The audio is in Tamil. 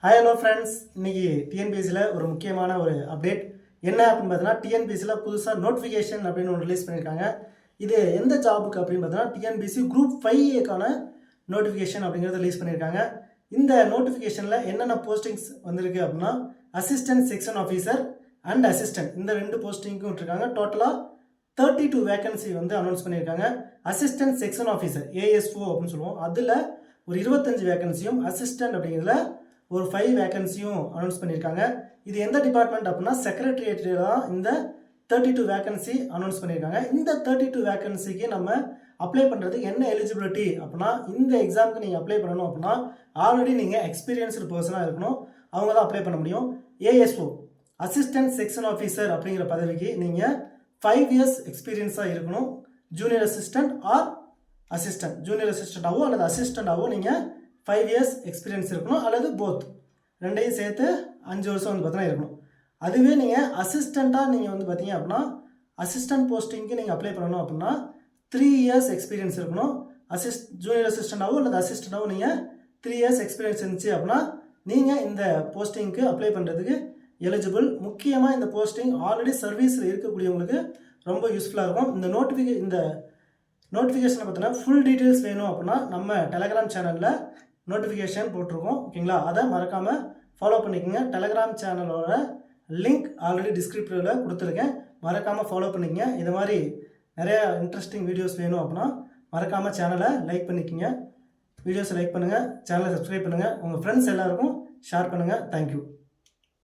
ஹாய் ஹலோ ஃப்ரெண்ட்ஸ், இன்னைக்கு டிஎன்பிஎஸ்சியில் ஒரு முக்கியமான ஒரு அப்டேட் என்ன அப்படின்னு பார்த்தீங்கன்னா, டிஎன்பிஎஸ்சியில் புதுசாக நோட்டிஃபிகேஷன் அப்படின்னு ஒன்று ரிலீஸ் பண்ணியிருக்காங்க. இது எந்த ஜாபுக்கு அப்படின்னு பார்த்தீங்கன்னா, டிஎன்பிஎஸ்சி குரூப் 5ஏக்கான நோட்டிஃபிகேஷன் அப்படிங்கிறத ரிலீஸ் பண்ணியிருக்காங்க. இந்த நோட்டிஃபிகேஷனில் என்னென்ன போஸ்டிங்ஸ் வந்திருக்கு அப்படின்னா, assistant section officer and assistant இந்த 2 போஸ்டிங்க்கும் விட்டுருக்காங்க. டோட்டலாக 32 வேகன்சி வந்து அனௌன்ஸ் பண்ணியிருக்காங்க. அசிஸ்டன்ட் செக்ஷன் ஆஃபீஸர் ஏஎஸ்ஓ அப்படின்னு சொல்லுவோம், அதில் ஒரு 25 வேகன்சியும், அசிஸ்டன்ட் அப்படிங்கிறதுல ஒரு 5 வேகன்சியும் அனௌன்ஸ் பண்ணியிருக்காங்க. இது எந்த டிபார்ட்மெண்ட் அப்படின்னா செக்ரட்டரியேட்டில் தான் இந்த 32 வேகன்சி அனௌன்ஸ் பண்ணியிருக்காங்க. இந்த 32 வேகன்சிக்கு நம்ம அப்ளை பண்ணுறதுக்கு என்ன எலிஜிபிலிட்டி அப்படின்னா, இந்த எக்ஸாமுக்கு நீங்கள் அப்ளை பண்ணணும் அப்படின்னா ஆல்ரெடி நீங்கள் எக்ஸ்பீரியன்ஸ்டு பர்சனாக இருக்கணும், அவங்க தான் அப்ளை பண்ண முடியும். ஏஎஸ்ஓ அசிஸ்டன்ட் செக்ஷன் ஆஃபீஸர் அப்படிங்கிற பதவிக்கு நீங்கள் 5 இயர்ஸ் எக்ஸ்பீரியன்ஸாக இருக்கணும். Junior assistant or assistant, junior அசிஸ்டண்ட்டாவோ அல்லது அசிஸ்டண்ட்டாவோ நீங்கள் 5 இயர்ஸ் எக்ஸ்பீரியன்ஸ் இருக்கணும், அல்லது போத் ரெண்டையும் சேர்த்து 5 வருஷம் வந்து பார்த்தீங்கன்னா இருக்கணும். அதுவே நீங்கள் அசிஸ்டண்ட்டாக நீங்கள் வந்து பார்த்தீங்க அப்படின்னா அசிஸ்டன்ட் போஸ்டிங்க்கு நீங்கள் அப்ளை பண்ணணும் அப்படின்னா 3 இயர்ஸ் எக்ஸ்பீரியன்ஸ் இருக்கணும். ஜூனியர் அசிஸ்டண்ட்டாவோ அல்லது அசிஸ்டண்ட்டாவோ நீங்கள் 3 இயர்ஸ் எக்ஸ்பீரியன்ஸ் இருந்துச்சு அப்படின்னா நீங்கள் இந்த போஸ்டிங்க்கு அப்ளை பண்ணுறதுக்கு எலிஜிபிள். முக்கியமாக இந்த போஸ்டிங் ஆல்ரெடி சர்வீஸில் இருக்கக்கூடியவங்களுக்கு ரொம்ப யூஸ்ஃபுல்லாக இருக்கும். இந்த நோட்டிஃபிகேஷனை பார்த்தீங்கன்னா ஃபுல் டீட்டெயில்ஸ் வேணும் அப்படின்னா நம்ம டெலகிராம் சேனலில் நோட்டிஃபிகேஷன் போட்டிருக்கோம், ஓகேங்களா? அதை மறக்காமல் ஃபாலோ பண்ணிக்கோங்க. டெலகிராம் சேனலோட லிங்க் ஆல்ரெடி டிஸ்கிரிப்ஷனில் கொடுத்துருக்கேன், மறக்காமல் ஃபாலோ பண்ணிக்கங்க. இது மாதிரி நிறையா இன்ட்ரெஸ்டிங் வீடியோஸ் வேணும் அப்படின்னா மறக்காமல் சேனலை லைக் பண்ணிக்கோங்க. வீடியோஸை லைக் பண்ணுங்கள், சேனலை சப்ஸ்கிரைப் பண்ணுங்கள், உங்கள் ஃப்ரெண்ட்ஸ் எல்லாருக்கும் ஷேர் பண்ணுங்கள். தேங்க்யூ.